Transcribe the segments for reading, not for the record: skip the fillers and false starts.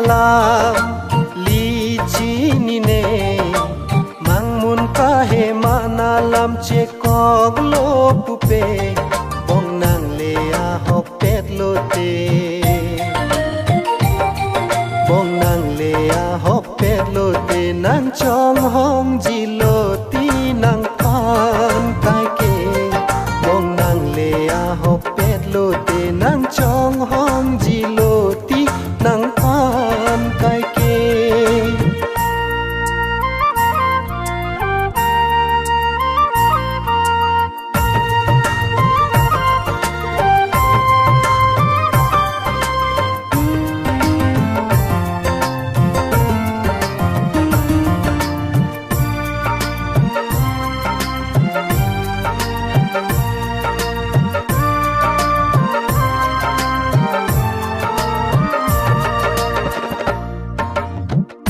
alam lichi ni ne mangmun kahe manalam che kog lo pupe bong nang le a hop pet lo te bong nang le a hop pet lo te nang chong hom ji lo ti nang pan kai ke bong nang le a hop pet lo te nang chong hom ji lo ti nang pan kai ke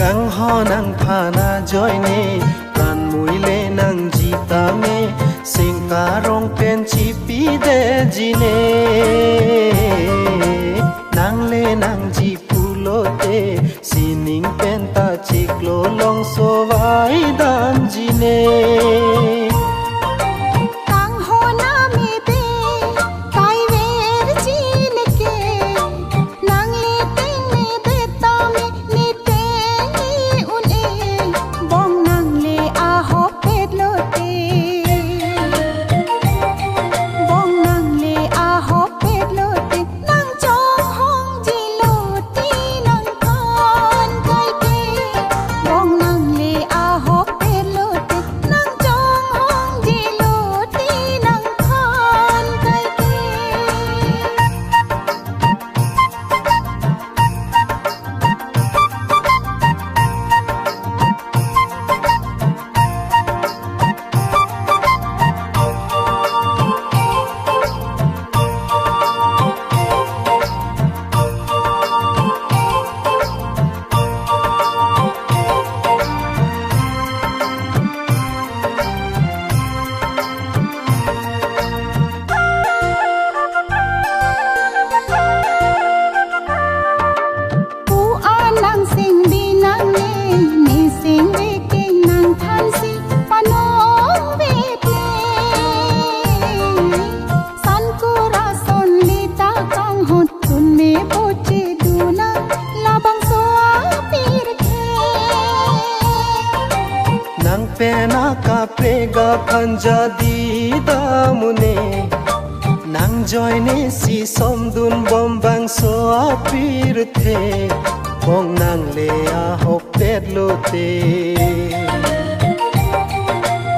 kang ho nang phana joy ne pran mui le nang jita me sing ka rong pen chi pi de ji ne nang le nang ji pulo te sining pen ta chik lo long so vai dan ji ne pena ka prega phanja di damune nang joy ne si som dun bom bang so apir the bong nang le a hop pet lo te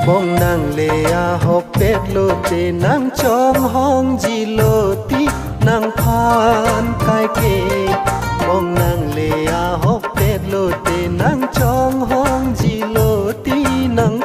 bong nang le a hop pet lo te nang chong hong ji lo ti nang phan kai ke bong nang le a hop pet lo te nang chong hong ji lo ti nang